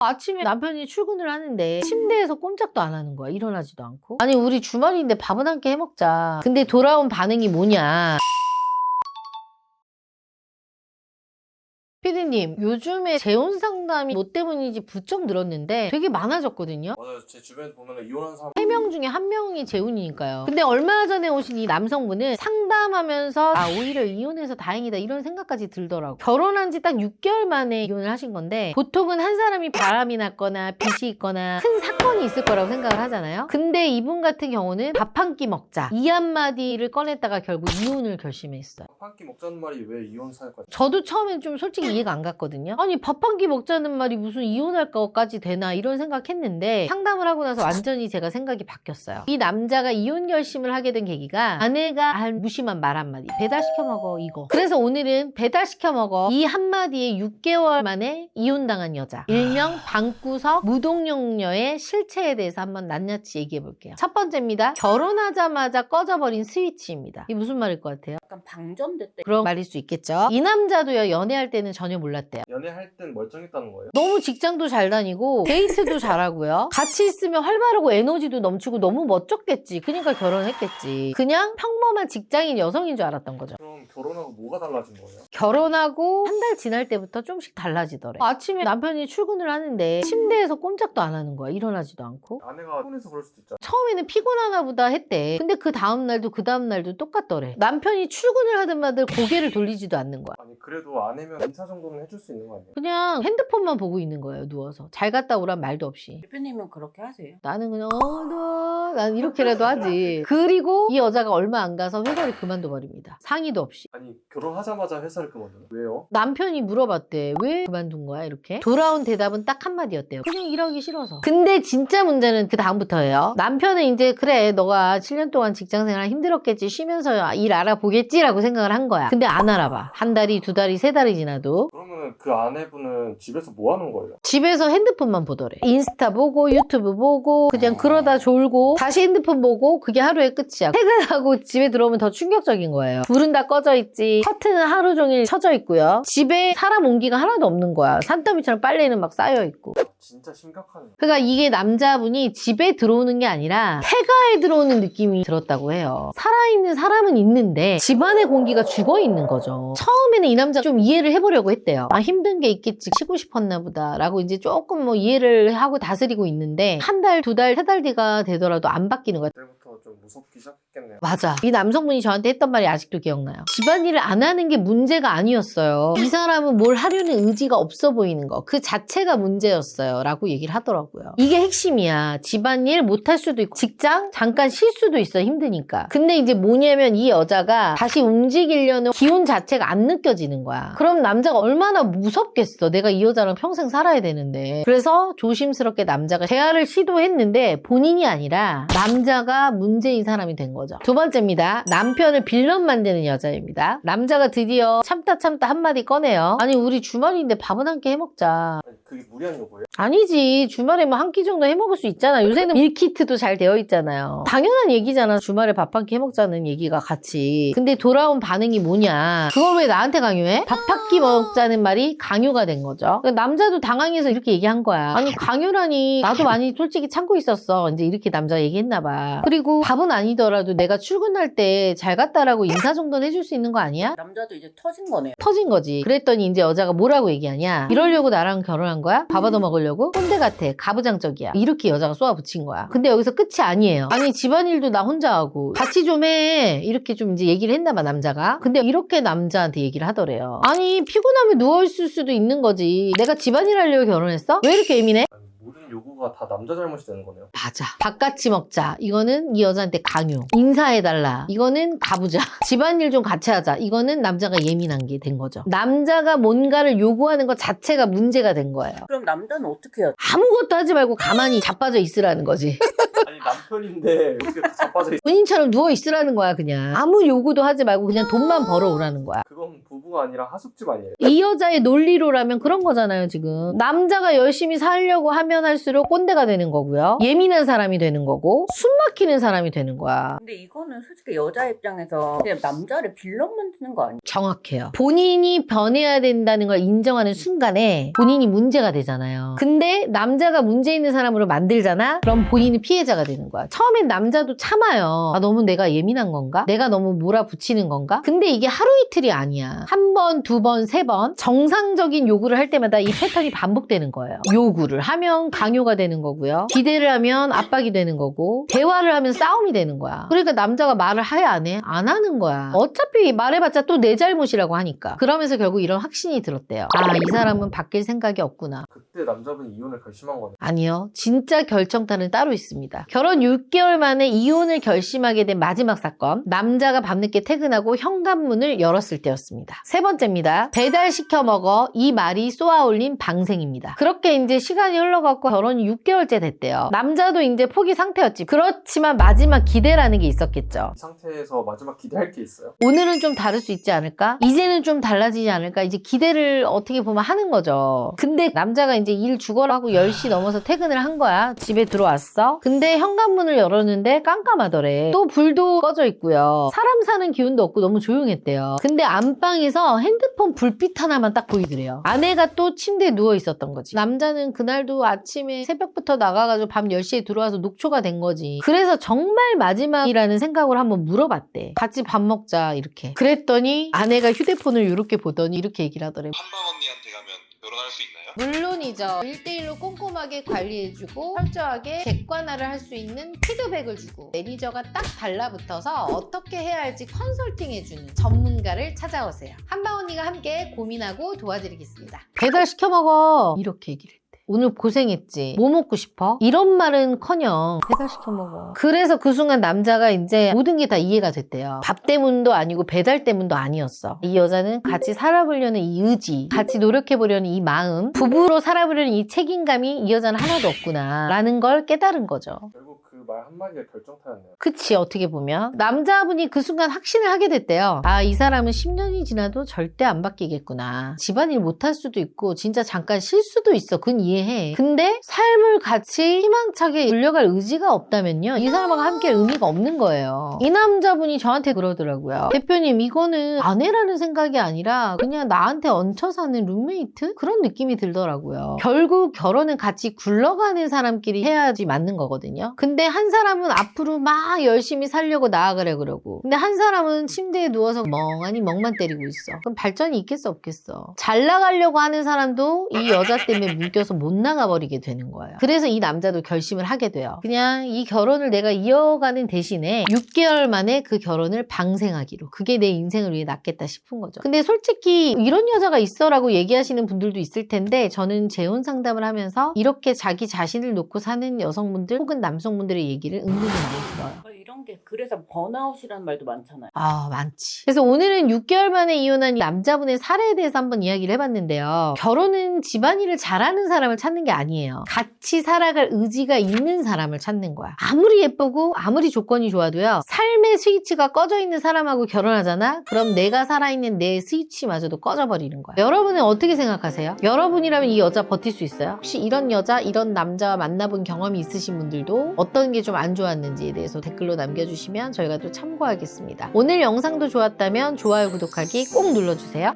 아침에 남편이 출근을 하는데 침대에서 꼼짝도 안 하는 거야. 일어나지도 않고. 아니 우리 주말인데 밥은 함께 해먹자. 근데 돌아온 반응이 뭐냐. 피디님, 요즘에 재혼 상담이 뭐 때문인지 부쩍 늘었는데 되게 많아졌거든요. 맞아요. 제 주변에 보면 이혼한 사람 3명 중에 1명이 재혼이니까요. 근데 얼마 전에 오신 이 남성분은 상담하면서 오히려 이혼해서 다행이다 이런 생각까지 들더라고요. 결혼한 지 딱 6개월 만에 이혼을 하신 건데 보통은 한 사람이 바람이 났거나 빚이 있거나 큰 사건이 있을 거라고 생각을 하잖아요. 근데 이분 같은 경우는 밥 한 끼 먹자 이 한마디를 꺼냈다가 결국 이혼을 결심했어요. 밥 한 끼 먹자는 말이 왜 이혼 사유까지? 저도 처음엔 좀 솔직히 이해가 안 갔거든요. 아니 밥 한 끼 먹자는 말이 무슨 이혼할 것까지 되나 이런 생각했는데 상담을 하고 나서 완전히 제가 생각이 바뀌었어요. 이 남자가 이혼 결심을 하게 된 계기가 아내가 한 무심한 말 한마디, 배달시켜 먹어 이거. 그래서 오늘은 배달시켜 먹어 이 한마디에 6개월 만에 이혼당한 여자, 일명 방구석 무동력녀의 실체에 대해서 한번 낱낱이 얘기해 볼게요. 첫 번째입니다. 결혼하자마자 꺼져버린 스위치입니다. 이게 무슨 말일 것 같아요? 약간 방전됐대. 그런 말일 수 있겠죠. 이 남자도요, 연애할 때는 전혀 몰랐대요. 연애할 땐 멀쩡했다는 거예요? 너무 직장도 잘 다니고 데이트도 잘하고요. 같이 있으면 활발하고 에너지도 넘치고 너무 멋졌겠지. 그러니까 결혼했겠지. 그냥 평범한 직장인 여성인 줄 알았던 거죠. 그럼 결혼하고 뭐가 달라진 거예요? 결혼하고 한 달 지날 때부터 조금씩 달라지더래. 아침에 남편이 출근을 하는데 침대에서 꼼짝도 안 하는 거야. 일어나지도 않고. 아내가 피곤해서 그럴 수도 있잖아. 처음에는 피곤하나 보다 했대. 근데 그 다음날도 똑같더래. 남편이 출근을 하든 말든 고개를 돌리지도 않는 거야. 아니 그래도 아내면 인사 정도는 해줄 수 있는 거 아니에요? 그냥 핸드폰만 보고 있는 거예요. 누워서. 잘 갔다 오란 말도 없이. 대표님은 그렇게 하세요? 나는 그냥 난 이렇게라도 하지. 그리고 이 여자가 얼마 안 가서 회사를 그만둬 버립니다. 상의도 없이. 아니 결혼하자마자 회사를 그만둬요? 왜요? 남편이 물어봤대. 왜 그만둔 거야? 이렇게. 돌아온 대답은 딱 한마디였대요. 그냥 일하기 싫어서. 근데 진짜 문제는 그 다음부터예요. 남편은 이제 그래 너가 7년 동안 직장생활 힘들었겠지 쉬면서 일 알아보겠지라고 생각을 한 거야. 근데 안 알아봐. 한 달이 두 달이 세 달이 지나도 그러면 그 아내분은 집에서 뭐 하는 거예요? 집에서 핸드폰만 보더래. 인스타 보고 유튜브 보고 그냥 그러다 졸고 다시 핸드폰 보고 그게 하루의 끝이야. 퇴근하고 집에 들어오면 더 충격적인 거예요. 불은 다 꺼져 있지. 커튼은 하루 종일 쳐져 있고요. 집에 사람 온기가 하나도 없는 거야. 산더미처럼 빨래는 막 쌓여 있고. 진짜 심각하네요. 그러니까 이게 남자분이 집에 들어오는 게 아니라 폐가에 들어오는 느낌이 들었다고 해요. 살아있는 사람은 있는데 집안의 공기가 죽어있는 거죠. 처음에는 이 남자 좀 이해를 해보려고 했대요. 힘든 게 있겠지 쉬고 싶었나 보다 라고 이제 조금 뭐 이해를 하고 다스리고 있는데 한 달, 두 달, 세 달 뒤가 되더라도 안 바뀌는 거야. 그때부터 좀 무섭기 시작했겠네요. 맞아. 이 남성분이 저한테 했던 말이 아직도 기억나요. 집안일을 안 하는 게 문제가 아니었어요. 이 사람은 뭘 하려는 의지가 없어 보이는 거. 그 자체가 문제였어요. 라고 얘기를 하더라고요. 이게 핵심이야. 집안일 못할 수도 있고 직장 잠깐 쉴 수도 있어. 힘드니까. 근데 이제 뭐냐면 이 여자가 다시 움직이려는 기운 자체가 안 느껴지는 거야. 그럼 남자가 얼마나 무섭겠어. 내가 이 여자랑 평생 살아야 되는데. 그래서 조심스럽게 남자가 대화를 시도했는데 본인이 아니라 남자가 문제인 사람이 된 거죠. 두 번째입니다. 남편을 빌런 만드는 여자입니다. 남자가 드디어 참다 한마디 꺼내요. 아니 우리 주말인데 밥은 한 끼 해먹자. 아니, 그게 무리한 요구예요? 아니지. 주말에 뭐 한 끼 정도 해먹을 수 있잖아. 요새는 밀키트도 잘 되어 있잖아요. 당연한 얘기잖아. 주말에 밥 한 끼 해먹자는 얘기가 같이. 근데 돌아온 반응이 뭐냐. 그걸 왜 나한테 강요해? 밥 한 끼 먹자는 말이 강요가 된 거죠. 그러니까 남자도 당황해서 이렇게 얘기한 거야. 아니 강요라니 나도 많이 솔직히 참고 있었어. 이제 이렇게 남자가 얘기했나 봐. 그리고 밥은 아니더라도 내가 출근할 때 잘 갔다라고 인사 정도는 해줄 수 있는 거 아니야? 남자도 이제 터진 거네요. 터진 거지. 그랬더니 이제 여자가 뭐라고 얘기하냐. 이러려고 나랑 결혼한 거야? 밥 얻어 먹으려고? 꼰대 같아. 가부장적이야. 이렇게 여자가 쏘아붙인 거야. 근데 여기서 끝이 아니에요. 아니 집안일도 나 혼자 하고 같이 좀 해. 이렇게 좀 이제 얘기를 했나 봐 남자가. 근데 이렇게 남자한테 얘기를 하더래요. 아니 피곤하면 누워있을 수도 있는 거지. 내가 집안일 하려고 결혼했어? 왜 이렇게 예민해? 아니, 모든 요구가 다 남자 잘못이 되는 거네요. 맞아. 밥같이 먹자. 이거는 이 여자한테 강요. 인사해달라. 이거는 가부장. 집안일 좀 같이 하자. 이거는 남자가 예민한 게 된 거죠. 남자가 뭔가를 요구하는 것 자체가 문제가 된 거예요. 그럼 남자는 어떻게 해요? 아무것도 하지 말고 가만히 자빠져 있으라는 거지. 아니 남편인데 어떻게 다 자빠져 있어? 본인처럼 누워 있으라는 거야 그냥. 아무 요구도 하지 말고 그냥 돈만 벌어오라는 거야. 그건 부부가 아니라 하숙집 아니에요? 이 여자의 논리로라면 그런 거잖아요 지금. 남자가 열심히 살려고 하면 할수록 꼰대가 되는 거고요. 예민한 사람이 되는 거고 숨 막히는 사람이 되는 거야. 근데 이거는 솔직히 여자 입장에서 그냥 남자를 빌런 만드는 거 아니야? 정확해요. 본인이 변해야 된다는 걸 인정하는 순간에 본인이 문제가 되잖아요. 근데 남자가 문제 있는 사람으로 만들잖아? 그럼 본인이 피해자가 되는 거야. 처음엔 남자도 참아요. 아, 너무 내가 예민한 건가? 내가 너무 몰아붙이는 건가? 근데 이게 하루 이틀이 아니야. 한 번, 두 번, 세 번 정상적인 요구를 할 때마다 이 패턴이 반복되는 거예요. 요구를 하면 강요가 되는 거고요. 기대를 하면 압박이 되는 거고, 대화를 하면 싸움이 되는 거야. 그러니까 남자가 말을 해 안 해? 안 하는 거야. 어차피 말해봤자 또 내 잘못이라고 하니까. 그러면서 결국 이런 확신이 들었대요. 아, 이 사람은 바뀔 생각이 없구나. 그때 남자분이 이혼을 결심한 거네. 아니요. 진짜 결정타는 따로 있습니다. 결혼 6개월 만에 이혼을 결심하게 된 마지막 사건. 남자가 밤늦게 퇴근하고 현관문을 열었을 때였습니다. 세 번째입니다. 배달시켜 먹어. 이 말이 쏘아올린 방생입니다. 그렇게 이제 시간이 흘러갔고 결혼이 6개월째 됐대요. 남자도 이제 포기 상태였지. 그렇지만 마지막 기대라는 게 있었겠죠. 이 상태에서 마지막 기대할 게 있어요? 오늘은 좀 다를 수 있지 않을까? 이제는 좀 달라지지 않을까? 이제 기대를 어떻게 보면 하는 거죠. 근데 남자가 이제 일 죽어라고 10시 넘어서 퇴근을 한 거야. 집에 들어왔어. 근데 현관문을 열었는데 깜깜하더래. 또 불도 꺼져 있고요. 사람 사는 기운도 없고 너무 조용했대요. 근데 안방에서 핸드폰 불빛 하나만 딱 보이더래요. 아내가 또 침대에 누워 있었던 거지. 남자는 그날도 아침에 새벽부터 나가가지고 밤 10시에 들어와서 녹초가 된 거지. 그래서 정말 마지막이라는 생각을 한번 물어봤대. 같이 밥 먹자 이렇게. 그랬더니 아내가 휴대폰을 이렇게 보더니 이렇게 얘기를 하더래. 한방 언니한테 가면 결혼할 수 있나요? 물론이죠. 1대1로 꼼꼼하게 관리해주고 철저하게 객관화를 할 수 있는 피드백을 주고 매니저가 딱 달라붙어서 어떻게 해야 할지 컨설팅해주는 전문가를 찾아오세요. 한방 언니가 함께 고민하고 도와드리겠습니다. 배달 시켜 먹어. 이렇게 얘기를 했대. 오늘 고생했지. 뭐 먹고 싶어? 이런 말은커녕 배달 시켜 먹어. 그래서 그 순간 남자가 이제 모든 게 다 이해가 됐대요. 밥 때문도 아니고 배달 때문도 아니었어. 이 여자는 같이 살아보려는 이 의지, 같이 노력해보려는 이 마음, 부부로 살아보려는 이 책임감이 이 여자는 하나도 없구나 라는 걸 깨달은 거죠. 결국 그 말 한마디가 결정타였네요. 그치, 어떻게 보면 남자분이 그 순간 확신을 하게 됐대요. 아, 이 사람은 10년이 지나도 절대 안 바뀌겠구나. 집안일 못할 수도 있고 진짜 잠깐 쉴 수도 있어. 그건 이해해. 근데 삶을 같이 희망차게 돌려갈 의지가 없다면요, 이 사람하고 함께할 의미가 없는 거예요. 이 남자분이 저한테 그러더라고요. 대표님, 이거는 아내라는 생각이 아니라 그냥 나한테 얹혀 사는 룸메이트? 그런 느낌이 들더라고요. 결국 결혼은 같이 굴러가는 사람끼리 해야지 맞는 거거든요. 근데 한 사람은 앞으로 막 열심히 살려고 나아가려 그러고, 근데 한 사람은 침대에 누워서 멍하니 멍만 때리고 있어. 그럼 발전이 있겠어 없겠어. 잘 나가려고 하는 사람도 이 여자 때문에 묶여서 못 나가버리게 되는 거예요. 그래서 이 남자도 결심을 하게 돼요. 그냥 이 결혼을 내가 이어가는 대신에 6개월 만에 그 결혼을 방생하기로, 그게 내 인생을 위해 낫겠다 싶은 거죠. 근데 솔직히 이런 여자가 있어라고 얘기하시는 분들도 있을 텐데, 저는 재혼 상담을 하면서 이렇게 자기 자신을 놓고 사는 여성분들 혹은 남성분들의 얘기를 은근히 많이 들어요. 이런 게 그래서 번아웃이라는 말도 많잖아요. 아, 많지. 그래서 오늘은 6개월 만에 이혼한 이 남자분의 사례에 대해서 한번 이야기를 해봤는데요. 결혼은 집안일을 잘하는 사람을 찾는 게 아니에요. 같이 살아갈 의지가 있는 사람을 찾는 거야. 아무리 예쁘고 아무리 조건이 좋아도요, 삶의 스위치가 꺼져 있는 사람하고 결혼하잖아? 그럼 내가 살아있는 내 스위치마저도 꺼져버리는 거야. 여러분은 어떻게 생각하세요? 여러분이라면 이 여자 버틸 수 있어요? 혹시 이런 여자, 이런 남자와 만나본 경험이 있으신 분들도 어떤 게 좀 안 좋았는지에 대해서 댓글로 남겨주시면 저희가 또 참고하겠습니다. 오늘 영상도 좋았다면 좋아요, 구독하기 꼭 눌러주세요.